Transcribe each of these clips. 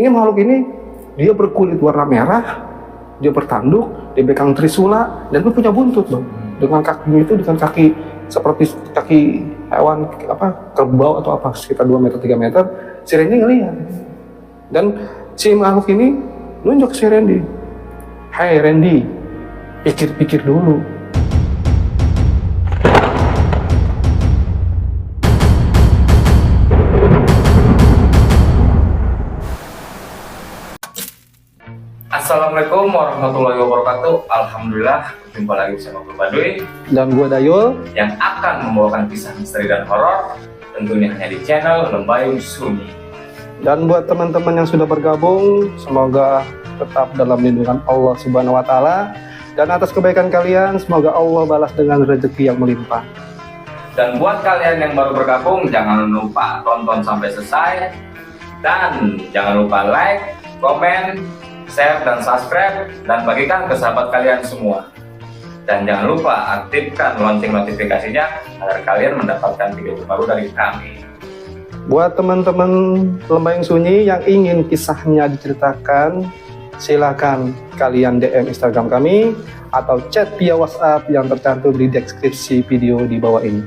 Ini makhluk ini dia berkulit warna merah, dia bertanduk, dia pegang trisula, dan dia punya buntut bang. Dengan kakinya itu dengan kaki seperti kaki hewan kerbau atau apa sekitar 2 meter 3 meter. Si Randy ngelihat dan si makhluk ini nunjuk si Randy. Hai Randy, pikir-pikir dulu. Assalamualaikum warahmatullahi wabarakatuh. Alhamdulillah, berjumpa lagi bersama gue Baduy Dan gue Dayul yang akan membawakan kisah misteri dan horor, tentunya hanya di channel Lembayung Sunyi. Dan buat teman-teman yang sudah bergabung, semoga tetap dalam lindungan Allah Subhanahu wa Ta'ala, dan atas kebaikan kalian semoga Allah balas dengan rezeki yang melimpah. Dan buat kalian yang baru bergabung, jangan lupa tonton sampai selesai, dan jangan lupa like, komen, share, dan subscribe, dan bagikan ke sahabat kalian semua. Dan jangan lupa aktifkan lonceng notifikasinya agar kalian mendapatkan video terbaru dari kami. Buat teman-teman Lembayung Sunyi yang ingin kisahnya diceritakan, silakan kalian DM Instagram kami atau chat via WhatsApp yang tercantum di deskripsi video di bawah ini.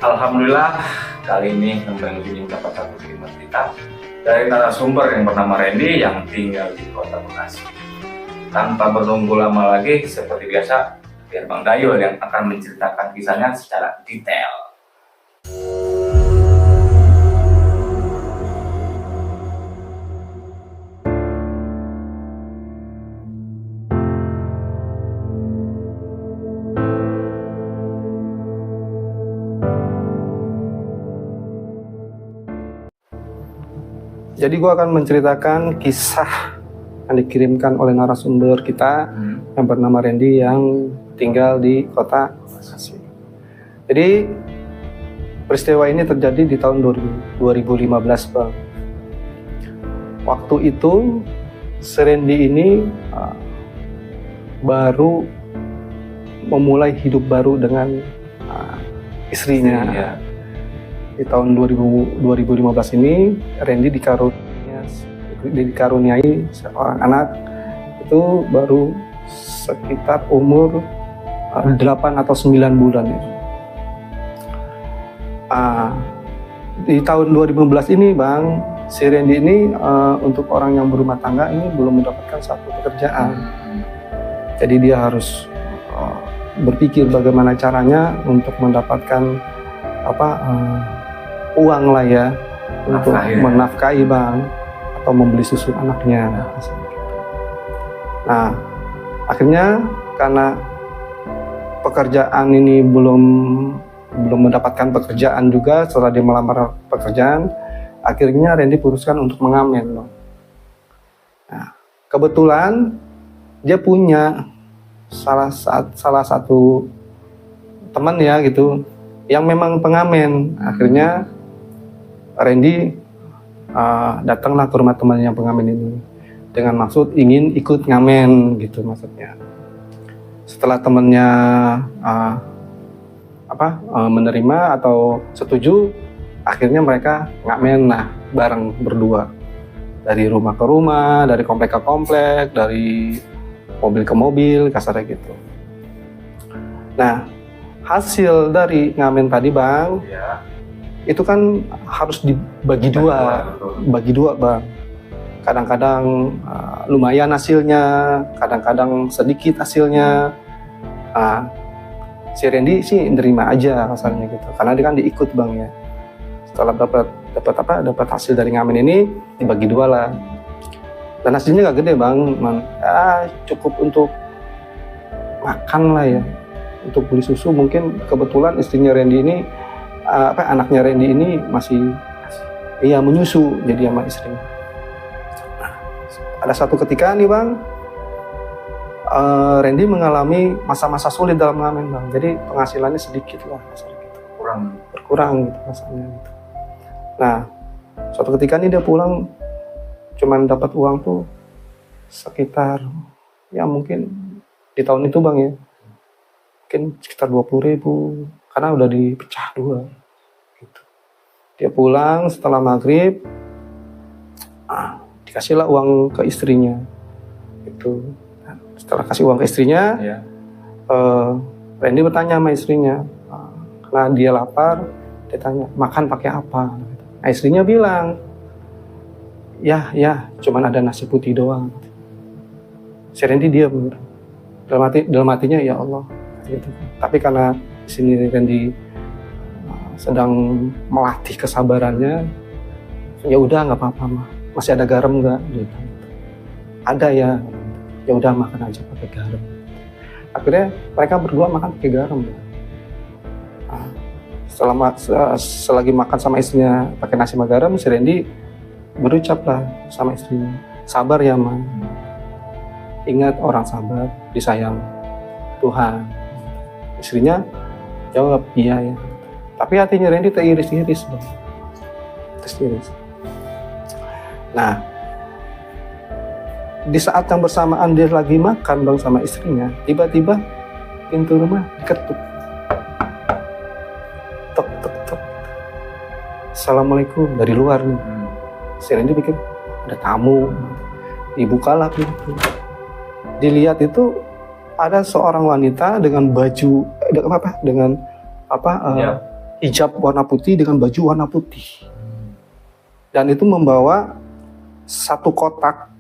Alhamdulillah, kali ini Lembayung Sunyi mendapat satu kiriman cerita dari narasumber yang bernama Randy yang tinggal di Kota Bekasi. Tanpa menunggu lama lagi, seperti biasa, biar Bang Dayul yang akan menceritakan kisahnya secara detail. Jadi gue akan menceritakan kisah yang dikirimkan oleh narasumber kita yang bernama Randy yang tinggal di Kota Bekasi. Jadi peristiwa ini terjadi di tahun 2015 Bang. Waktu itu si Randy ini baru memulai hidup baru dengan istrinya. Ya. Di tahun 2015 ini Randy dikaruniai seorang anak itu baru sekitar umur 8 atau 9 bulan itu. Di tahun 2015 ini Bang, si Randy ini untuk orang yang berumah tangga ini belum mendapatkan satu pekerjaan. Jadi dia harus berpikir bagaimana caranya untuk mendapatkan uang lah ya untuk menafkahi Bang atau membeli susu anaknya. Nah, akhirnya karena pekerjaan ini belum mendapatkan pekerjaan juga setelah dia melamar pekerjaan, akhirnya Randy putuskan untuk mengamen Bang. Nah, kebetulan dia punya salah satu teman ya gitu yang memang pengamen. Akhirnya Randy datanglah ke rumah teman yang pengamen ini dengan maksud ingin ikut ngamen gitu maksudnya. Setelah temannya menerima atau setuju, akhirnya mereka ngamen bareng berdua dari rumah ke rumah, dari komplek ke komplek, dari mobil ke mobil, kasarnya gitu. Nah, hasil dari ngamen tadi Bang, Ya. itu kan harus dibagi dua Bang. Kadang-kadang lumayan hasilnya, kadang-kadang sedikit hasilnya. Si Randy sih nerima aja rasanya gitu, karena dia kan diikut Bang ya. Setelah dapat hasil dari ngamen ini dibagi dua lah. Dan hasilnya gak gede Bang, cukup untuk makan lah ya. Untuk beli susu mungkin kebetulan istrinya Randy ini anaknya Randy ini masih menyusu jadi sama istrinya. Nah, ada satu ketika nih Bang, Randy mengalami masa-masa sulit dalam ngamen Bang. Jadi penghasilannya sedikit lah, berkurang gitu rasanya gitu. Nah, suatu ketika nih dia pulang cuman dapat uang tuh sekitar mungkin di tahun itu Bang ya, mungkin sekitar 20.000 karena udah dipecah dua gitu. Dia pulang setelah maghrib, Dikasihlah uang ke istrinya. Itu. Nah, setelah kasih uang ke istrinya, Iya. Randy bertanya sama istrinya, karena dia lapar, dia tanya, makan pakai apa? Nah, istrinya bilang, ya, cuman ada nasi putih doang. Si Randy diam. Dalam hatinya, ya Allah. Gitu. Tapi karena di sini Randy sedang melatih kesabarannya, ya udah nggak apa-apa mah. Masih ada garam nggak? Gitu. Ada ya. Ya udah makan aja pakai garam. Akhirnya mereka berdua makan pakai garam. Nah, selagi makan sama istrinya pakai nasi sama garam, si Randy berucap lah sama istrinya, sabar ya Ma. Ingat orang sabar disayang Tuhan. Istrinya jawab iya ya. Tapi hatinya Randy teriris-iris Bang. Teriris. Nah, di saat yang bersamaan dia lagi makan Bang sama istrinya, tiba-tiba pintu rumah diketuk. Tok tok tok. Assalamualaikum dari luar nih. Si Randy pikir ada tamu. Dibukalah pintu. Dilihat itu ada seorang wanita dengan baju dengan hijab warna putih dengan baju warna putih. Dan itu membawa satu kotak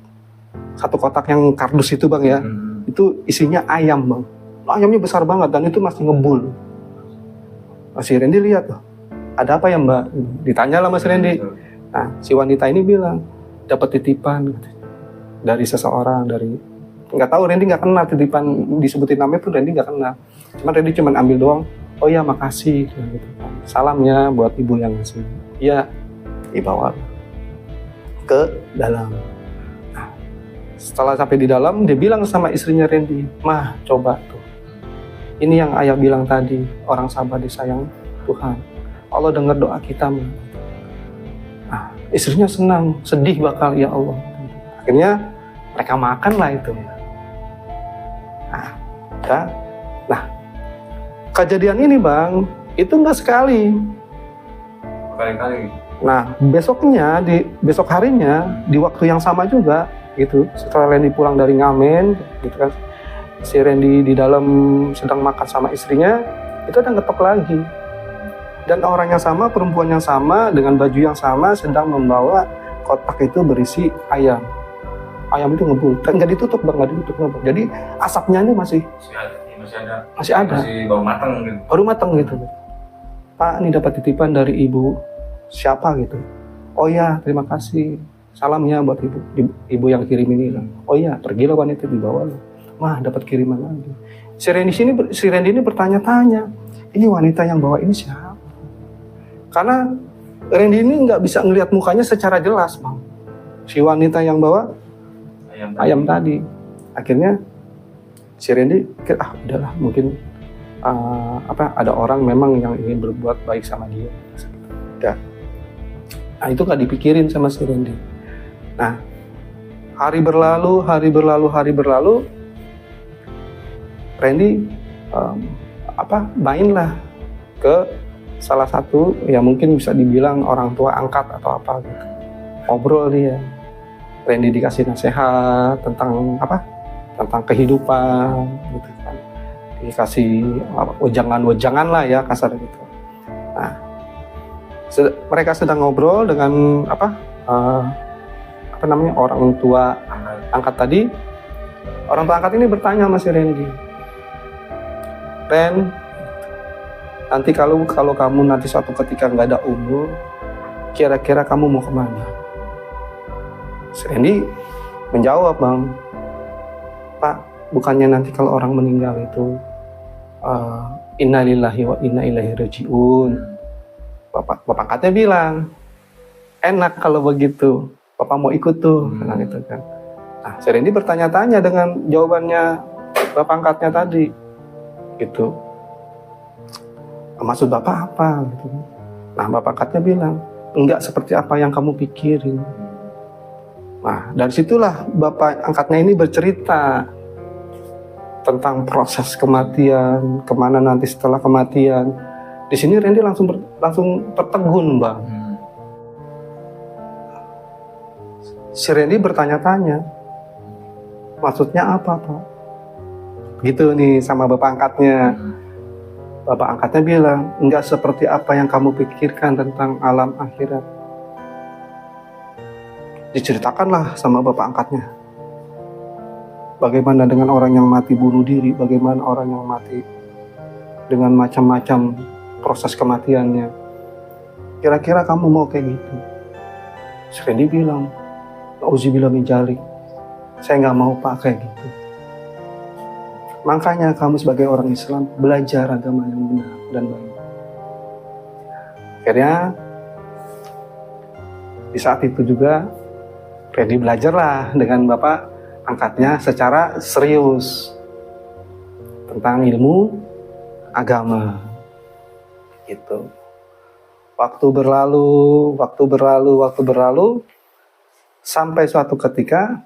yang kardus itu Bang ya, itu isinya ayam Bang. Ayamnya besar banget dan itu masih ngebul. Si Randy lihat, ada apa ya Mbak? Ditanya lah Mas Randy. Nah, si wanita ini bilang dapat titipan dari seseorang, nggak tahu, Randy nggak kenal titipan, disebutin namanya pun Randy nggak kenal. Cuman Randy cuma ambil doang. Oh ya makasih, gitu. Salamnya buat ibu yang ngasih. Ya, dibawa ke dalam. Setelah sampai di dalam, dia bilang sama istrinya Randy, Mah, coba tuh. Ini yang ayah bilang tadi, orang sabar disayang Tuhan. Allah dengar doa kita, Mah. Nah, istrinya senang, sedih bakal, ya Allah. Akhirnya mereka makan lah itu. Nah, kejadian ini Bang, itu enggak sekali. Kali-kali. Nah, besok harinya, di waktu yang sama juga, gitu, setelah Randy pulang dari ngamen gitu kan, si Randy di dalam sedang makan sama istrinya, itu ada ngetok lagi, dan orang yang sama, perempuan yang sama dengan baju yang sama sedang membawa kotak itu berisi ayam itu ngebul, dan nggak ditutup Bang, jadi asapnya ini masih ada, masih baru matang gitu. Pak, ini dapat titipan dari ibu siapa gitu. Oh ya, terima kasih. Salamnya buat ibu yang kirim ini. Oh iya, pergilah wanita dibawa. Mah, dapat kiriman lagi. Si Randy ini bertanya-tanya, ini wanita yang bawa ini siapa? Karena Randy ini nggak bisa ngelihat mukanya secara jelas, Bang. Si wanita yang bawa ayam tadi. Akhirnya si Randy pikir, udahlah, mungkin ada orang memang yang ingin berbuat baik sama dia. Udah. Nah, itu nggak dipikirin sama si Randy. Nah, hari berlalu, Randy mainlah ke salah satu, ya mungkin bisa dibilang orang tua angkat atau apa gitu. Ngobrol dia. Randy dikasih nasihat tentang kehidupan gitu kan. Dikasih wejangan lah ya, kasar gitu. Nah, mereka sedang ngobrol dengan orang tua angkat tadi. Orang tua angkat ini bertanya sama si Randy, Ren, nanti kalau kamu nanti suatu ketika nggak ada umur, kira-kira kamu mau kemana? Si Randy menjawab, Bang, Pak, bukannya nanti kalau orang meninggal itu innalillahi wa inna ilaihi rajiun. Bapak angkatnya bilang, enak kalau begitu, Bapak mau ikut tuh, gitu kan. Nah, si Randy bertanya-tanya dengan jawabannya Bapak angkatnya tadi, gitu. Maksud Bapak apa? Gitu. Nah, Bapak angkatnya bilang, enggak seperti apa yang kamu pikirin. Nah, dari situlah Bapak angkatnya ini bercerita tentang proses kematian, kemana nanti setelah kematian. Di sini Randy langsung tertegun, Bang. Si Randy bertanya-tanya, maksudnya apa Pak? Gitu nih sama bapak angkatnya. Bapak angkatnya bilang, enggak seperti apa yang kamu pikirkan tentang alam akhirat. Diceritakanlah sama bapak angkatnya. Bagaimana dengan orang yang mati bunuh diri, bagaimana orang yang mati dengan macam-macam proses kematiannya. Kira-kira kamu mau kayak gitu? Si Randy bilang, auzubillah min dzalik. Saya nggak mau Pak kayak gitu. Makanya kamu sebagai orang Islam belajar agama yang benar dan baik. Akhirnya di saat itu juga Randy belajarlah dengan bapak angkatnya secara serius tentang ilmu agama. Gitu. Waktu berlalu, sampai suatu ketika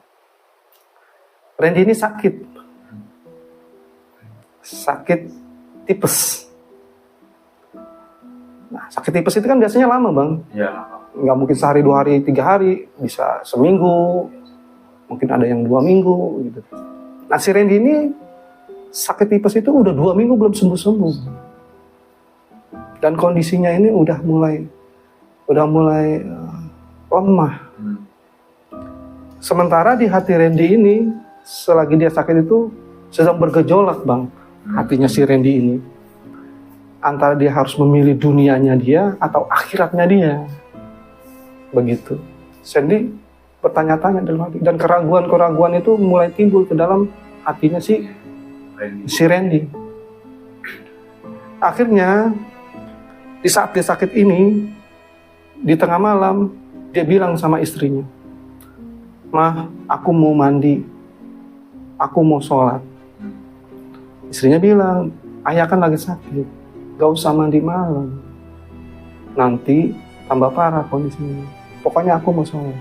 Randy ini sakit tipes. Nah, sakit tipes itu kan biasanya lama Bang. Iya. Nggak mungkin sehari, 2 hari, 3 hari, bisa seminggu, mungkin ada yang 2 minggu gitu. Nah si Randy ini sakit tipes itu udah 2 minggu belum sembuh-sembuh. Dan kondisinya ini udah mulai lemah. Sementara di hati Randy ini, selagi dia sakit itu sedang bergejolak Bang. Hatinya si Randy ini. Antara dia harus memilih dunianya dia atau akhiratnya dia. Begitu. Sandy bertanya-tanya dalam hati. Dan keraguan-keraguan itu mulai timbul ke dalam hatinya si Randy. Akhirnya, di saat dia sakit ini, di tengah malam, dia bilang sama istrinya, "Mah, aku mau mandi. Aku mau sholat." Istrinya bilang, "Ayah kan lagi sakit. Gak usah mandi malam. Nanti tambah parah kondisinya. Pokoknya aku mau sholat."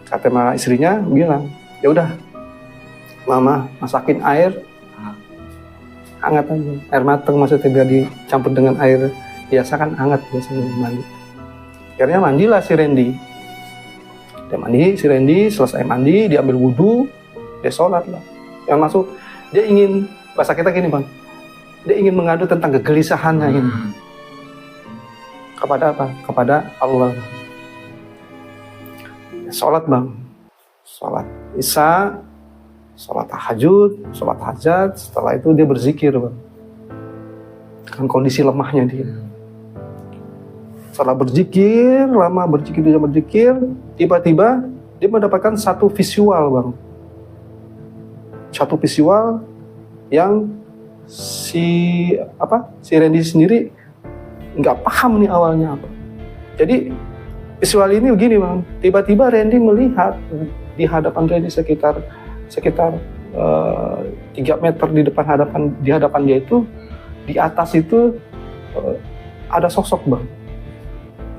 Kata istrinya bilang, "Ya udah, Mama masakin air hangat aja. Air mateng maksudnya, biar dicampur dengan air biasa kan hangat biasanya mandi." Akhirnya mandilah si Randy. Dia mandi, si Randy selesai mandi, dia ambil wudhu, dia sholat lah. Yang maksud, dia ingin, bahasa kita gini Bang, dia ingin mengadu tentang kegelisahannya ini. Kepada apa? Kepada Allah. Sholat Bang. Sholat Isya, sholat tahajud, sholat hajat. Setelah itu dia berzikir Bang. Dengan kondisi lemahnya dia. Setelah berzikir, lama berzikir, tiba-tiba dia mendapatkan satu visual Bang. Satu visual yang si Randy sendiri nggak paham nih awalnya apa. Jadi visual ini begini Bang. Tiba-tiba Randy melihat di hadapan Randy sekitar 3 meter di hadapan dia itu, di atas itu ada sosok Bang.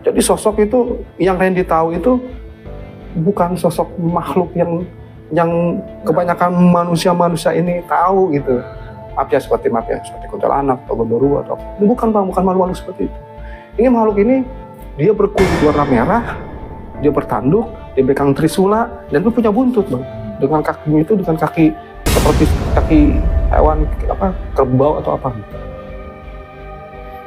Jadi sosok itu yang Randy tahu itu bukan sosok makhluk yang kebanyakan manusia ini tahu gitu. Maaf ya seperti kuntilanak atau genderuwo atau bukan Bang, bukan makhluk seperti itu. Ini makhluk ini dia berkulit warna merah, dia bertanduk, dia pegang trisula dan dia punya buntut Bang. Dengan kakinya itu dengan kaki seperti kaki hewan kerbau atau apa.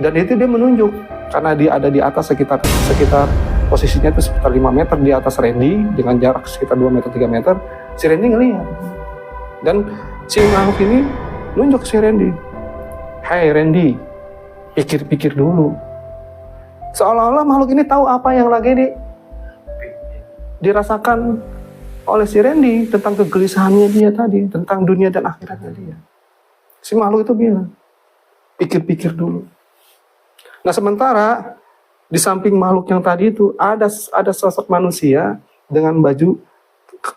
Dan itu dia menunjuk karena dia ada di atas sekitar posisinya itu sekitar 5 meter di atas Randy dengan jarak sekitar 2 meter 3 meter. Si Randy ngelihat dan si makhluk ini nunjuk si Randy. "Hai Randy, pikir-pikir dulu." Seolah-olah makhluk ini tahu apa yang lagi dirasakan oleh si Randy tentang kegelisahannya dia tadi, tentang dunia dan akhiratnya dia. Si makhluk itu bilang, "Pikir-pikir dulu." Nah sementara di samping makhluk yang tadi itu ada sosok manusia dengan baju,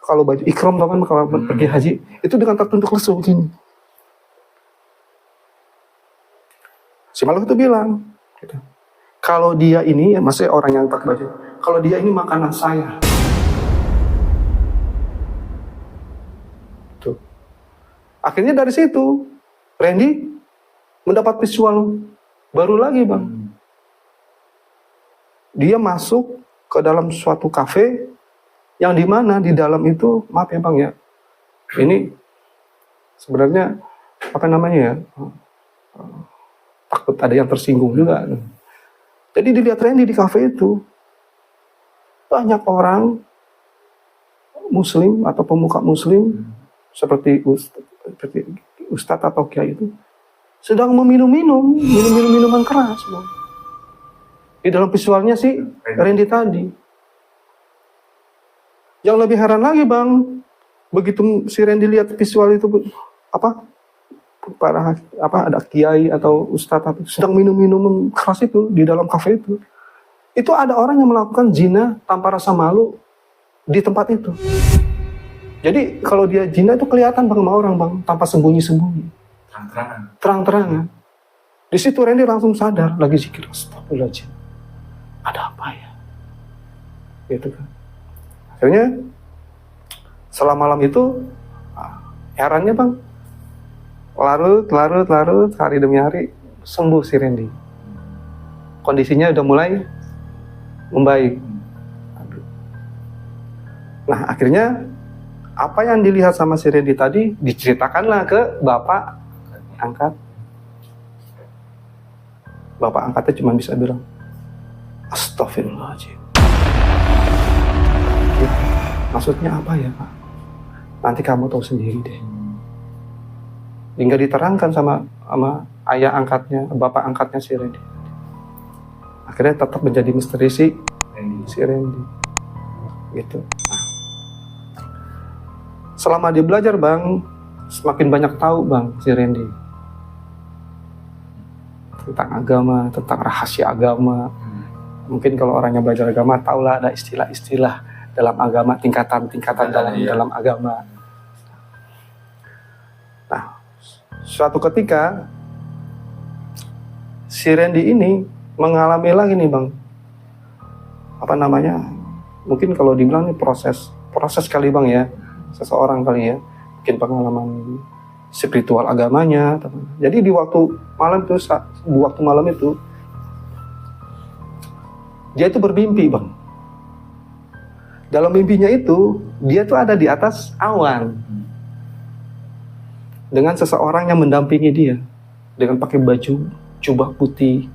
kalau baju ikram kan kalau pergi haji itu dengan tertunduk lesu begini. Si makhluk itu bilang, "Kalau dia ini, maksudnya orang yang pakai baju, kalau dia ini makanan saya." Tuh. Akhirnya dari situ Randy mendapat visual baru lagi Bang. Dia masuk ke dalam suatu kafe Yang dimana di dalam itu, maaf ya Bang ya, ini sebenarnya apa namanya ya, takut ada yang tersinggung juga. Jadi dilihat Randy di kafe itu, banyak orang Muslim atau pemuka Muslim seperti Ustadz atau Kiai itu sedang meminum minuman keras, Bang. Di dalam visualnya si Randy tadi. Yang lebih heran lagi Bang, begitu si Randy lihat visual itu ada kiai atau ustadz sedang minum keras itu di dalam kafe itu ada orang yang melakukan zina tanpa rasa malu di tempat itu. Jadi kalau dia zina itu kelihatan Bang sama orang Bang, tanpa sembunyi-sembunyi, terang-terangan. Di situ Randy langsung sadar, lagi zikir, astagfirullahaladzim, ada apa ya, gitu kan. Akhirnya setelah malam itu herannya Bang, larut, hari demi hari sembuh si Randy. Kondisinya udah mulai membaik. Nah akhirnya apa yang dilihat sama si Randy tadi diceritakanlah ke bapak angkat. Bapak angkatnya cuma bisa bilang, astagfirullahaladzim. Maksudnya apa ya Pak? Nanti kamu tahu sendiri deh. Hingga diterangkan sama ayah angkatnya, bapak angkatnya si Randy. Akhirnya tetap menjadi misteri si Randy. Gitu. Nah, selama dia belajar Bang, semakin banyak tahu Bang si Randy tentang agama, tentang rahasia agama. Mungkin kalau orang yang belajar agama tahulah ada istilah-istilah dalam agama, tingkatan-tingkatan dalam agama. Nah, suatu ketika si Randy ini mengalami lagi nih Bang, apa namanya, mungkin kalau dibilang ini proses kali Bang ya, seseorang kali ya, mungkin pengalaman spiritual agamanya. Jadi di waktu malam itu dia itu bermimpi Bang. Dalam mimpinya itu dia tuh ada di atas awan dengan seseorang yang mendampingi dia dengan pakai baju jubah putih.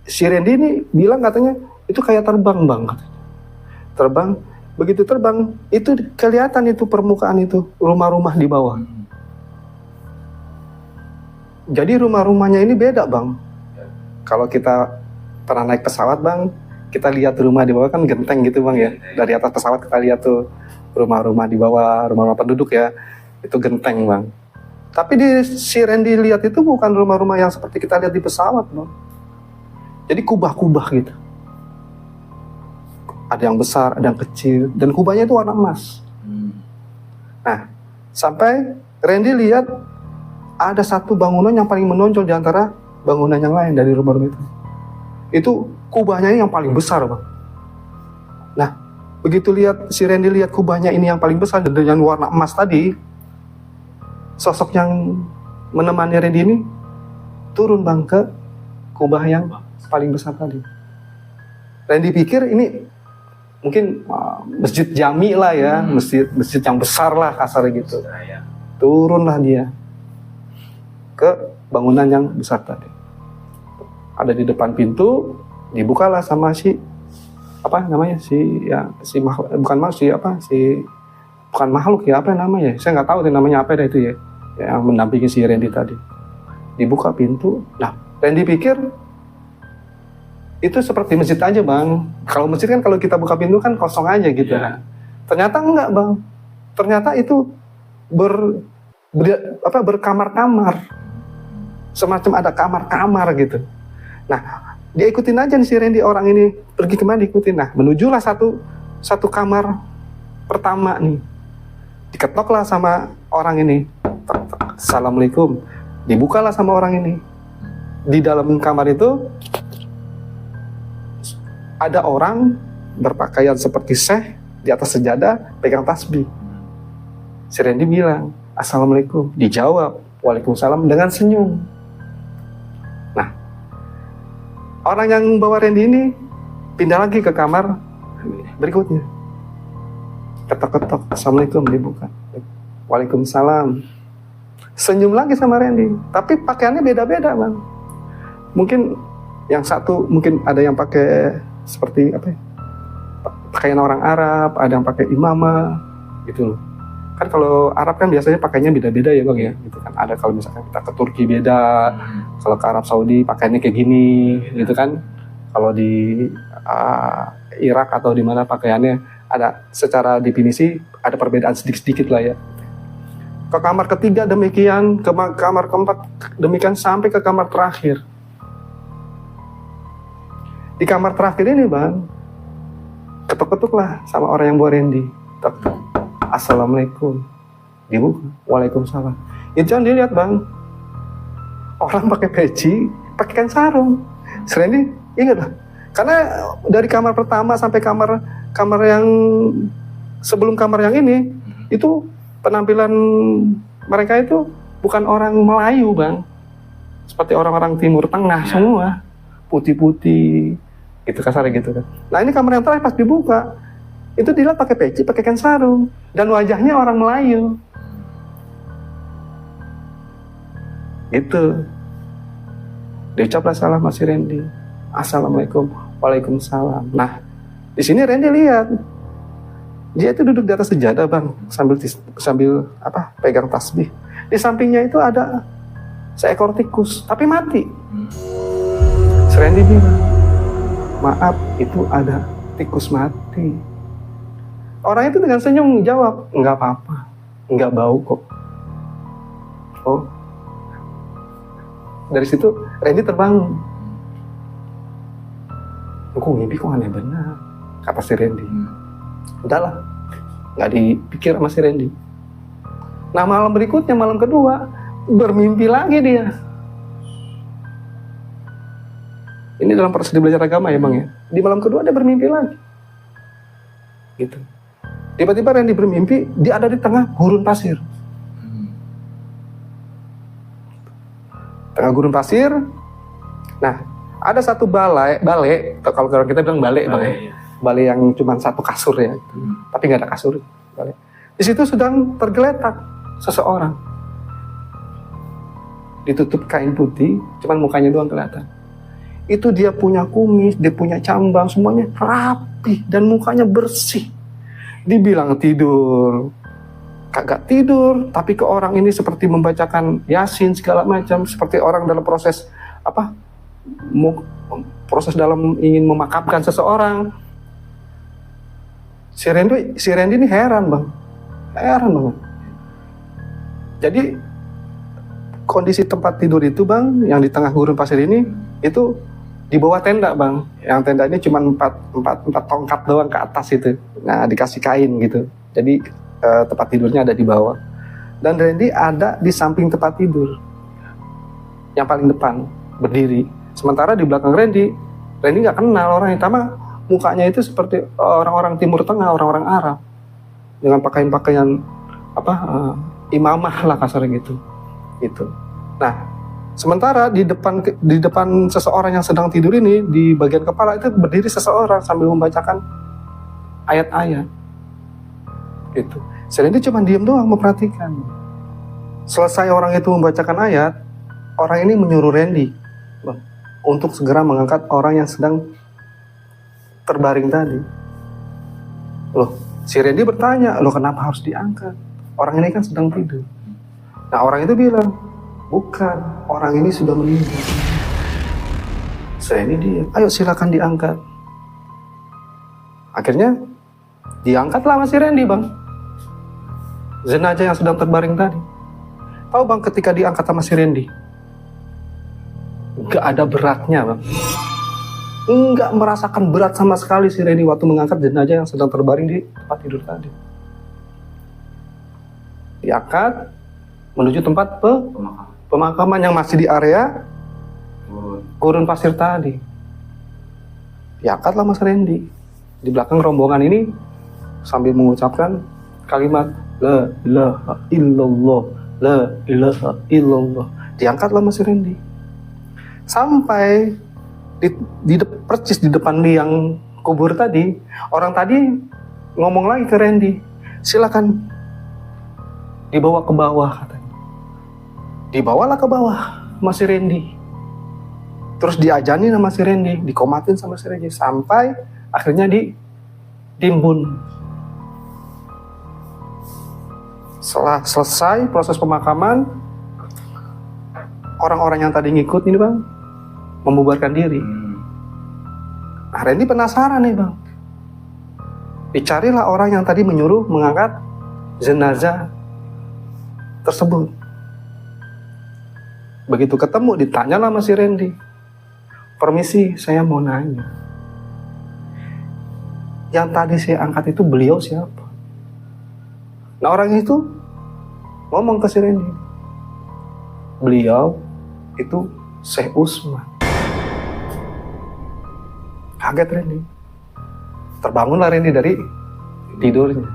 Si Randy ini bilang katanya itu kayak terbang Bang, katanya. Terbang, begitu terbang itu kelihatan itu permukaan itu rumah-rumah di bawah. Jadi rumah-rumahnya ini beda Bang. Kalau kita pernah naik pesawat Bang, kita lihat rumah di bawah kan genteng gitu Bang ya. Dari atas pesawat kita lihat tuh rumah-rumah di bawah, rumah-rumah penduduk ya, itu genteng Bang. Tapi si Randy lihat itu bukan rumah-rumah yang seperti kita lihat di pesawat Bang. Jadi kubah-kubah gitu. Ada yang besar, ada yang kecil, dan kubahnya itu warna emas. Nah, sampai Randy lihat ada satu bangunan yang paling menonjol di antara bangunan yang lain dari rumah-rumah itu. Itu kubahnya yang paling besar Bang. Nah, begitu si Randy lihat kubahnya ini yang paling besar dengan warna emas tadi, sosok yang menemani Randy ini turun Bang ke kubah yang paling besar tadi. Randy pikir ini mungkin masjid jami lah ya, masjid yang besar lah kasarnya gitu. Turunlah dia ke bangunan yang besar tadi. Ada di depan pintu, dibukalah sama bukan makhluk ya, apa namanya? Saya nggak tahu namanya apa itu ya, yang mendampingi si Randy tadi. Dibuka pintu. Nah, Randy pikir itu seperti masjid aja Bang. Kalau masjid kan kalau kita buka pintu kan kosong aja gitu. Yeah. Ternyata enggak Bang. Ternyata itu berkamar-kamar. Semacam ada kamar-kamar gitu. Nah, dia ikutin aja nih si Randy, orang ini pergi kemana diikutin. Nah, menujulah satu kamar pertama nih. Diketoklah sama orang ini. Assalamualaikum. Dibukalah sama orang ini. Di dalam kamar itu ada orang berpakaian seperti syekh di atas sejadah pegang tasbih. Si Randy bilang, Assalamualaikum. Dijawab, Waalaikumsalam dengan senyum. Nah, orang yang bawa Randy ini pindah lagi ke kamar berikutnya. Ketok-ketok, assalamualaikum, dibuka. Waalaikumsalam. Senyum lagi sama Randy, tapi pakaiannya beda-beda bang. Mungkin yang satu mungkin ada yang pakai seperti apa ya, pakaian orang Arab, ada yang pakai imamah gitu loh. Kan kalau Arab kan biasanya pakainya beda-beda ya bang ya, gitu kan. Ada kalau misalkan kita ke Turki beda, kalau ke Arab Saudi pakaiannya kayak gini, gitu kan. Kalau di Irak atau di mana pakaiannya ada secara definisi ada perbedaan sedikit-sedikit lah ya. Ke kamar ketiga demikian, ke kamar keempat demikian, sampai ke kamar terakhir. Di kamar terakhir ini bang, ketuk-ketuk lah sama orang yang bawa Randy. Tok-tok. Assalamualaikum. Dibuka. Waalaikumsalam. Itu yang dilihat bang, orang pakai peci, pakai kain sarung. Randy ingat lah, karena dari kamar pertama sampai kamar yang sebelum kamar yang ini, itu penampilan mereka itu bukan orang Melayu bang, seperti orang-orang Timur Tengah semua, putih-putih, gitu kasarnya gitu kan. Nah ini kamar yang terakhir pas dibuka, itu dilihat pakai peci, pakai kain sarung, dan wajahnya orang Melayu, gitu. Diucaplah salam masih Randy, assalamualaikum, waalaikumsalam. Nah di sini Randy lihat, dia itu duduk di atas sejadah bang, sambil pegang tasbih. Di sampingnya itu ada seekor tikus, tapi mati. Randy bilang, maaf, itu ada tikus mati. Orang itu dengan senyum jawab, enggak apa-apa, enggak bau kok. Oh, dari situ Randy terbangun. Kok ngimpi kok aneh benar, kata si Randy. Udahlah, nggak dipikir sama si Randy. Nah malam berikutnya, malam kedua, bermimpi lagi dia. Ini dalam proses belajar agama ya bang ya. Di malam kedua dia bermimpi lagi, gitu. Tiba-tiba Randy bermimpi dia ada di tengah gurun pasir. Tengah gurun pasir. Nah ada satu balai, kalau kita bilang balai bang ya. Balai yang cuma satu kasur ya, tapi nggak ada kasur. Balai. Di situ sedang tergeletak seseorang, ditutup kain putih, cuman mukanya doang kelihatan. Itu dia punya kumis, dia punya cambang, semuanya rapi dan mukanya bersih. Dibilang tidur, kagak tidur, tapi ke orang ini seperti membacakan Yasin segala macam, seperti orang dalam proses proses dalam ingin memakamkan seseorang. Si Randy ini heran banget. Jadi kondisi tempat tidur itu bang, yang di tengah gurun pasir ini, itu di bawah tenda bang. Yang tenda ini cuma 4 tongkat doang ke atas itu. Nah dikasih kain gitu. Jadi tempat tidurnya ada di bawah. Dan Randy ada di samping tempat tidur, yang paling depan, berdiri. Sementara di belakang Randy nggak kenal orang yang sama. Mukanya itu seperti orang-orang Timur Tengah, orang-orang Arab, dengan pakaian imamah lah kasarnya gitu. Nah, sementara di depan seseorang yang sedang tidur ini, di bagian kepala itu berdiri seseorang sambil membacakan ayat-ayat. Gitu. Randy cuma diam doang memperhatikan. Selesai orang itu membacakan ayat, orang ini menyuruh Randy untuk segera mengangkat orang yang sedang terbaring tadi. Loh, si Randy bertanya, loh kenapa harus diangkat? Orang ini kan sedang tidur. Nah orang itu bilang, bukan, orang ini sudah meninggal. Saya ini dia, ayo silakan diangkat. Akhirnya diangkatlah sama si Randy bang, jenazah yang sedang terbaring tadi. Tahu bang, ketika diangkat sama si Randy, gak ada beratnya bang. Enggak merasakan berat sama sekali si Randy waktu mengangkat jenazah yang sedang terbaring di tempat tidur tadi. Diangkat menuju tempat pemakaman yang masih di area gurun pasir tadi. Diangkatlah Mas Randy. Di belakang rombongan ini sambil mengucapkan kalimat la ilaha illallah, la ilaha illallah. Diangkatlah Mas Randy. Sampai percis di depan liang kubur tadi, orang tadi ngomong lagi ke Randy, silakan dibawa ke bawah katanya. Dibawalah ke bawah sama si Randy. Terus diajanin sama si Randy, dikomatin sama si Randy sampai akhirnya ditimbun. Setelah selesai proses pemakaman, orang-orang yang tadi ngikut ini bang membubarkan diri. Nah, Randy penasaran nih bang. Dicarilah orang yang tadi menyuruh mengangkat jenazah tersebut. Begitu ketemu, ditanya sama si Randy, permisi, saya mau nanya. Yang tadi saya angkat itu beliau siapa? Nah orang itu ngomong ke si Randy, beliau itu Syekh Usman. Kaget Randy. Terbangunlah Randy dari tidurnya.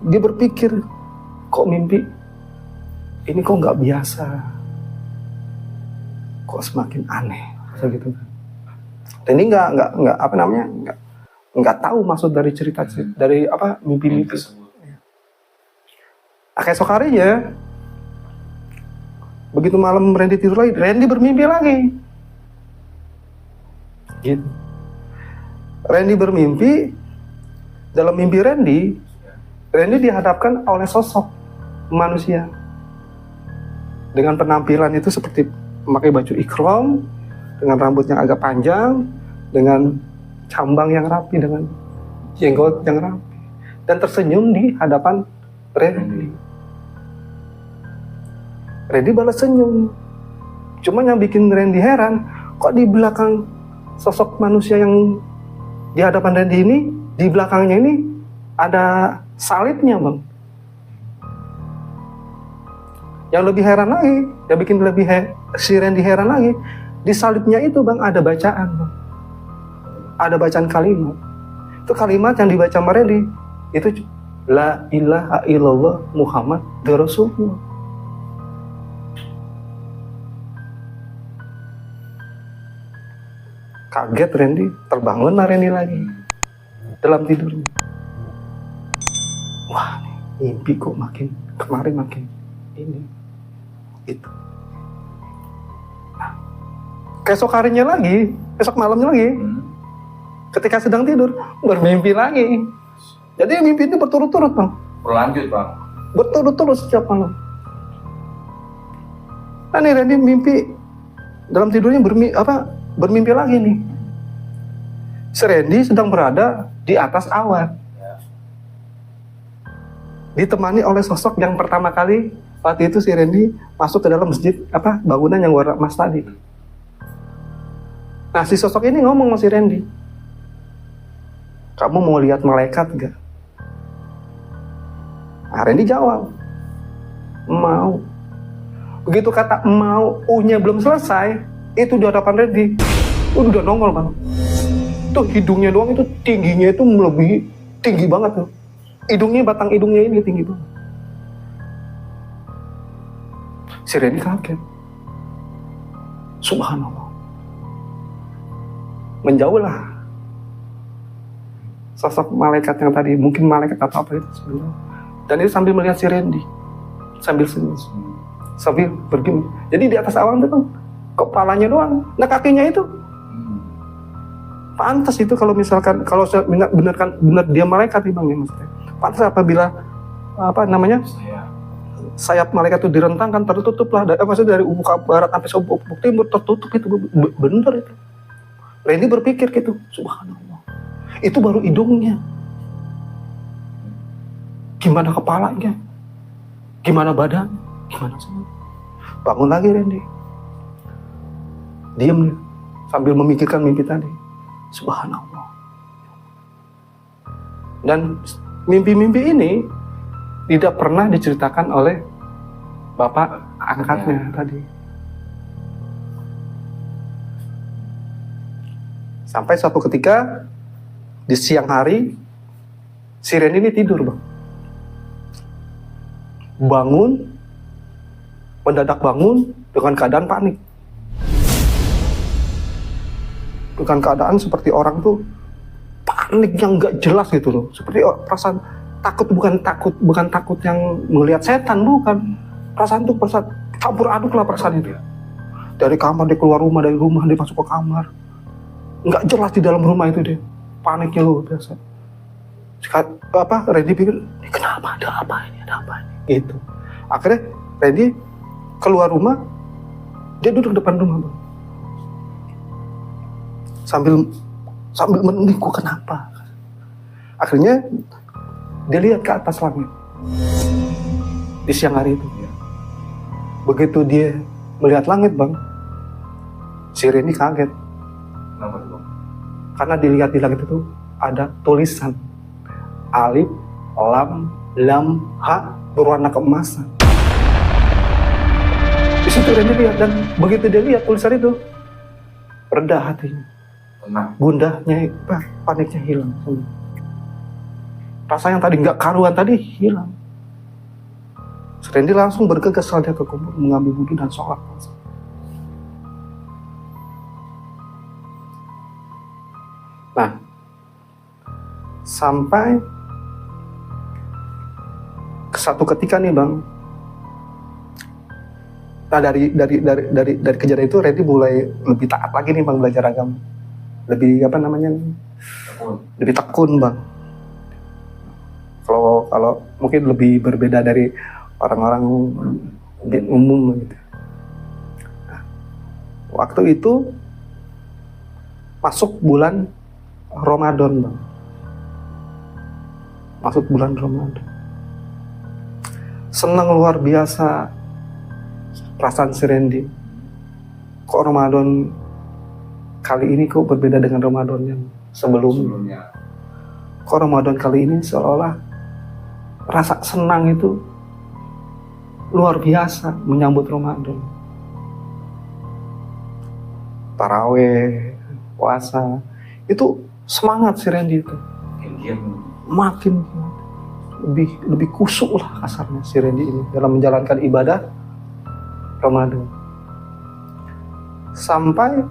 Dia berpikir, kok mimpi ini kok nggak biasa, kok semakin aneh, begitu kan? Randy nggak apa namanya nggak tahu maksud dari cerita dari apa mimpi-mimpi tersebut. Esok harinya, begitu malam Randy tidur lagi, Randy bermimpi lagi. Gitu. Randy bermimpi, dalam mimpi Randy dihadapkan oleh sosok manusia dengan penampilan itu seperti memakai baju ikhram, dengan rambut yang agak panjang, dengan cambang yang rapi, dengan jenggot yang rapi, dan tersenyum di hadapan Randy. Randy balas senyum. Cuma yang bikin Randy heran, kok di belakang sosok manusia yang di hadapan Randy ini, di belakangnya ini ada salibnya bang. Yang lebih heran lagi, yang bikin si Randy heran lagi, di salibnya itu bang ada bacaan bang. Ada bacaan kalimat. Itu kalimat yang dibaca sama Randy, itu La ilaha illallah Muhammad Rasulullah. Kaget Randy, terbangunlah Randy lagi dalam tidurnya. Wah, mimpi kok makin kemarin makin ini itu. Nah, keesok harinya lagi, esok malamnya lagi, ketika sedang tidur bermimpi lagi. Jadi mimpi itu berturut-turut bang. Berlanjut bang. Berturut-turut setiap malam. Nah nih Randy mimpi dalam tidurnya bermimpi lagi nih. Si Randy sedang berada di atas awan. Ditemani oleh sosok yang pertama kali waktu itu si Randy masuk ke dalam masjid bangunan yang warna emas tadi. Nah si sosok ini ngomong sama si Randy, kamu mau lihat malaikat gak? Nah, Randy jawab, mau. Begitu kata mau, U-nya belum selesai, itu di hadapan Randy udah nongol bang. Tuh hidungnya doang itu tingginya itu melebihi tinggi banget tuh. Hidungnya, batang hidungnya ini tinggi banget. Si Randy kaget. Subhanallah. Menjauhlah sosok malaikat yang tadi, mungkin malaikat atau apa itu sebenarnya. Dan itu sambil melihat si Randy, sambil senyum, sambil bergumam. Jadi di atas awan itu kan kepalanya doang, nah kakinya itu pantas itu kalau misalkan kalau benar dia malaikat nih bang ya maksudnya. Pantas apabila sayap malaikat itu direntangkan, tertutup lah, maksudnya dari ufuk barat sampai ufuk timur tertutup itu bener itu. Randy berpikir gitu, subhanallah. Itu baru hidungnya. Gimana kepalanya? Gimana badannya? Gimana semua? Bangun lagi Randy. Diam nih, sambil memikirkan mimpi tadi. Subhanallah. Dan mimpi-mimpi ini tidak pernah diceritakan oleh bapak angkatnya tadi. Sampai suatu ketika di siang hari si Randy ini tidur bang. Mendadak bangun dengan keadaan panik. dengan keadaan seperti orang tuh panik yang nggak jelas gitu loh, seperti perasaan takut, bukan takut yang melihat setan, bukan, perasaan campur aduk lah perasaan itu. Dari kamar dia keluar rumah, dari rumah dia masuk ke kamar, nggak jelas di dalam rumah itu dia, paniknya luar biasa. Randy pikir, kenapa, ada apa ini gitu. Akhirnya Randy keluar rumah, dia duduk depan rumah Bang, sambil menunggu kenapa. Akhirnya dia lihat ke atas langit di siang hari itu. Begitu dia melihat langit Bang, si Randy kaget. Kenapa tuh, Bang? Karena dilihat di langit itu ada tulisan alif, lam, lam, ha berwarna keemasan. Di situ Randy lihat, dan begitu dia lihat tulisan itu, reda hatinya. Tenang. Gundahnya, paniknya hilang. Rasa yang tadi nggak karuan tadi hilang. Randy langsung bergegas saja ke kubur, mengambil wudhu dan sholat. Nah, sampai ke satu ketika nih Bang. Nah dari kejadian itu Randy mulai lebih taat lagi nih Bang, belajar agama. Lebih lebih tekun Bang. Kalau mungkin lebih berbeda dari orang-orang umum gitu. Nah, waktu itu masuk bulan Ramadan Bang. Masuk bulan Ramadan. Senang luar biasa perasaan si Randy. Kok Ramadan kali ini kok berbeda dengan Ramadan yang sebelumnya. Kok Ramadan kali ini seolah rasa senang itu luar biasa menyambut Ramadan. Taraweh, puasa, itu semangat si Randy itu. Makin lebih kusuk lah kasarnya si Randy ini dalam menjalankan ibadah Ramadan. Sampai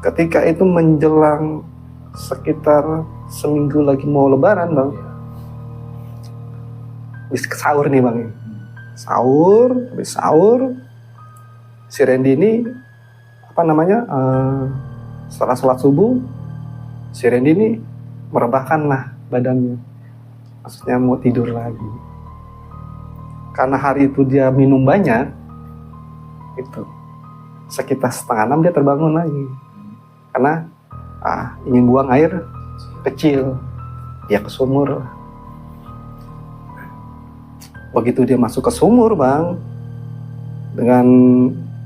ketika itu menjelang sekitar seminggu lagi mau lebaran Bang, habis sahur nih Bang, habis sahur si Randy ini setelah sholat subuh si Randy ini merebahkan lah badannya, maksudnya mau tidur lagi. Karena hari itu dia minum banyak, itu sekitar 5:30 dia terbangun lagi. Karena ingin buang air kecil, ya ke sumur. Begitu dia masuk ke sumur Bang,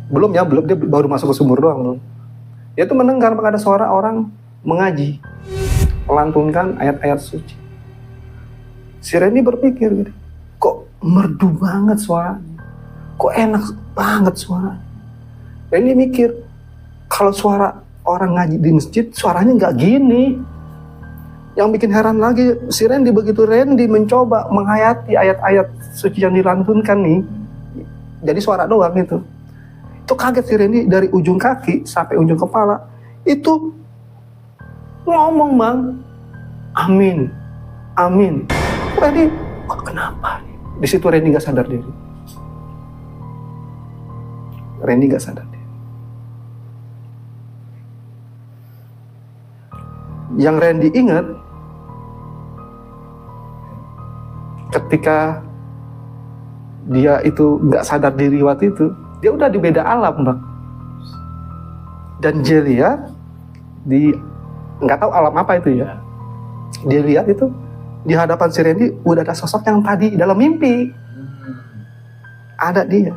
belum dia baru masuk ke sumur doang. Dia tuh mendengar ada suara orang mengaji, melantunkan ayat-ayat suci. Si Randy berpikir gitu, kok merdu banget suaranya, kok enak banget suaranya. Randy mikir, kalau suara orang ngaji di masjid suaranya nggak gini. Yang bikin heran lagi si Randy, begitu Randy mencoba menghayati ayat-ayat suci yang dilantunkan nih, jadi suara doang itu kaget si Randy, dari ujung kaki sampai ujung kepala itu ngomong Bang, amin, amin. Randy, kok kenapa? Di situ Randy nggak sadar diri. Yang Randy ingat, ketika dia itu nggak sadar diri waktu itu, dia udah di beda alam Bang. Dan dia lihat nggak tahu alam apa itu ya. Dia lihat itu di hadapan si Randy udah ada sosok yang tadi dalam mimpi. Ada dia.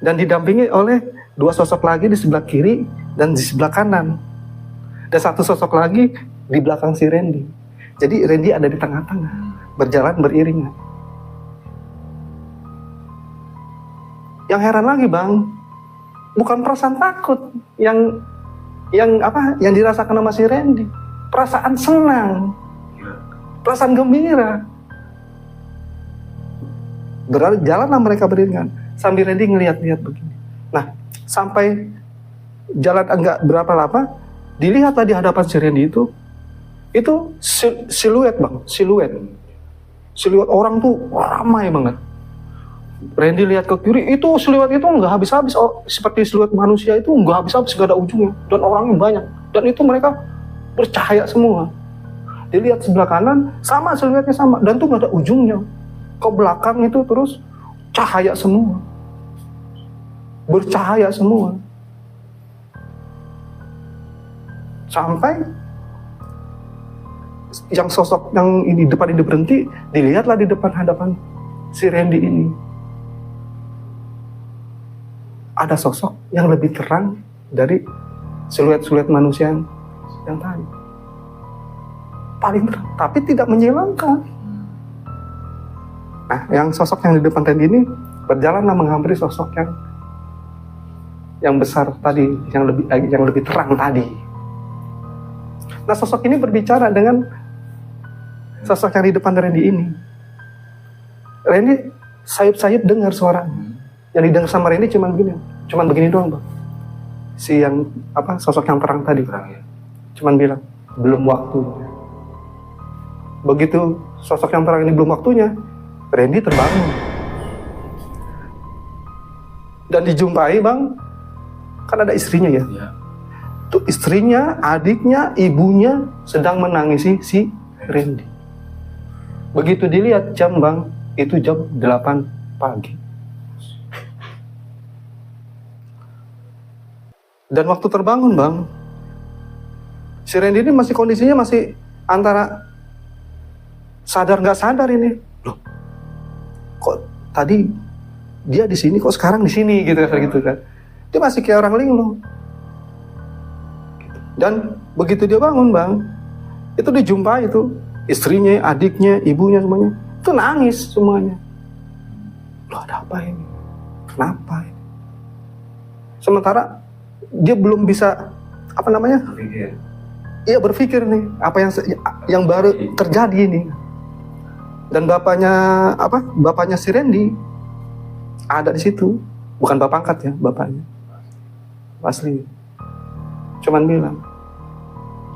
Dan didampingi oleh 2 sosok lagi di sebelah kiri dan di sebelah kanan. Dan 1 sosok lagi di belakang si Randy. Jadi Randy ada di tengah-tengah, berjalan beriringan. Yang heran lagi Bang, bukan perasaan takut yang dirasakan sama si Randy, perasaan senang, perasaan gembira. Berjalanlah mereka beriringan sambil Randy ngeliat-liat begini. Nah, sampai jalan enggak berapa lama, dilihatlah di hadapan si Randy itu siluet bang, siluet orang tuh ramai banget. Randy lihat ke kiri, itu siluet itu nggak habis-habis, seperti siluet manusia itu nggak habis-habis, nggak ada ujungnya, dan orangnya banyak, dan itu mereka bercahaya semua. Dilihat sebelah kanan, sama siluetnya sama, dan tuh nggak ada ujungnya. Ke belakang itu terus cahaya semua, bercahaya semua, sampai yang sosok yang ini depan ini berhenti, dilihatlah di depan hadapan si Randy ini. Ada sosok yang lebih terang dari siluet-siluet manusia yang tadi. Paling terang, tapi tidak menghilangkan. Nah, yang sosok yang di depan Randy ini berjalanlah menghampiri sosok yang besar tadi, yang lebih terang tadi. Nah, sosok ini berbicara dengan sosok yang di depan Randy ini. Randy sayup-sayup dengar suaranya. Yang didengar sama Randy cuman begini doang bang. Si yang sosok yang terang tadi, cuman bilang belum waktunya. Begitu sosok yang terang ini belum waktunya, Randy terbangun dan dijumpai bang, kan ada istrinya ya. Tuh istrinya, adiknya, ibunya sedang menangisi si Randy. Begitu dilihat jam bang, itu jam 8 pagi. Dan waktu terbangun bang, si Randy ini kondisinya masih antara sadar nggak sadar ini. Loh, kok tadi dia di sini, kok sekarang di sini gitu kan? Dia masih kayak orang linglung. Dan begitu dia bangun bang, itu dijumpai itu istrinya, adiknya, ibunya semuanya, itu nangis semuanya. Loh, ada apa ini? Kenapa ini? Sementara dia belum bisa berpikir nih apa yang baru terjadi ini. Dan bapaknya si Randy ada di situ, bukan bapak angkat ya, bapaknya asli. Cuman bilang,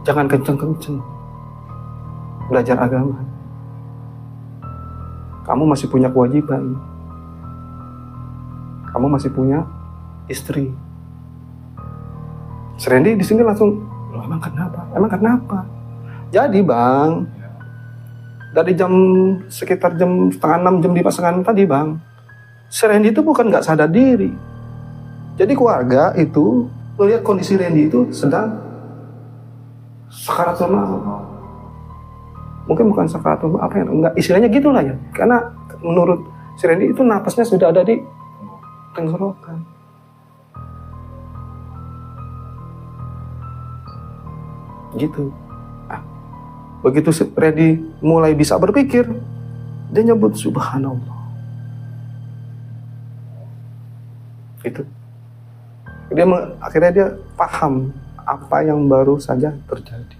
jangan kenceng-kenceng belajar agama. Kamu masih punya kewajiban. Kamu masih punya istri. Si Randy di sini langsung, emang kenapa? Jadi bang, dari sekitar jam 5:30, jam 5:30 tadi bang, si Randy itu bukan nggak sadar diri. Jadi keluarga itu melihat kondisi Randy itu sedang sakaratul maut. Mungkin bukan sakaratul maut, enggak, istilahnya gitulah ya. Karena menurut si Randy itu napasnya sudah ada di tenggorokan. Gitu. Begitu Randy mulai bisa berpikir, dia nyebut subhanallah. Itu. Akhirnya dia paham apa yang baru saja terjadi.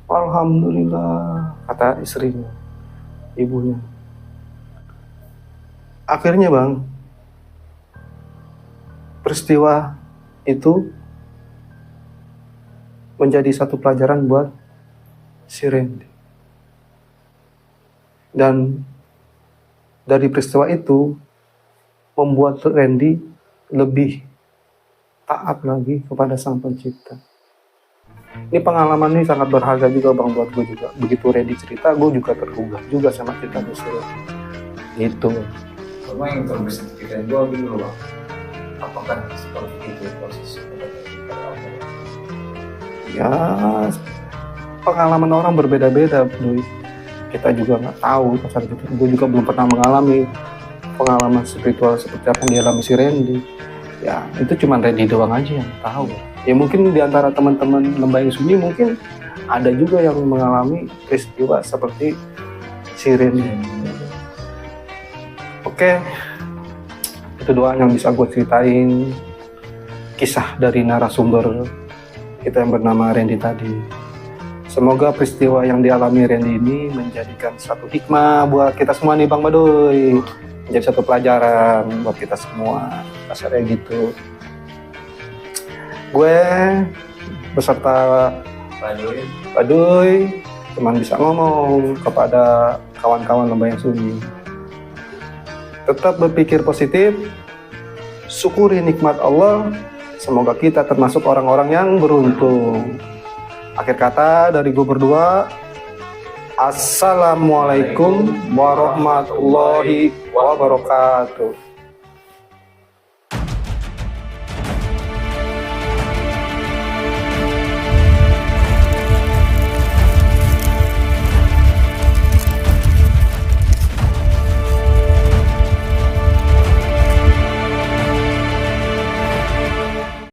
Alhamdulillah, kata istrinya, ibunya. Akhirnya bang, peristiwa itu menjadi satu pelajaran buat si Randy. Dan dari peristiwa itu membuat Randy lebih taat lagi kepada Sang Pencipta. Ini pengalaman ini sangat berharga juga bang buat gue juga. Begitu Randy cerita, gue juga tergugah juga sama cerita si Randy. Gitu. Cuma yang terbesar kita gue dulu bang, apakah seperti itu proses ya, pengalaman orang berbeda-beda, Doi. Kita juga nggak tahu pasal itu. Gue juga belum pernah mengalami pengalaman spiritual seperti apa yang dialami si Randy. Ya, itu cuma Randy doang aja yang tahu. Ya mungkin di antara teman-teman Lembah yang Sunyi mungkin ada juga yang mengalami peristiwa seperti si Randy. Oke, itu doang yang bisa gue ceritain. Kisah dari narasumber kita yang bernama Randy tadi. Semoga peristiwa yang dialami Randy ini menjadikan satu hikmah buat kita semua nih Bang Badoy. Menjadi satu pelajaran buat kita semua. Kasarnya gitu. gue beserta Pak Dui cuman bisa ngomong kepada kawan-kawan Lembah yang Sunyi. Tetap berpikir positif, syukuri nikmat Allah. Semoga kita termasuk orang-orang yang beruntung. Akhir kata dari gue berdua, Assalamualaikum warahmatullahi wabarakatuh.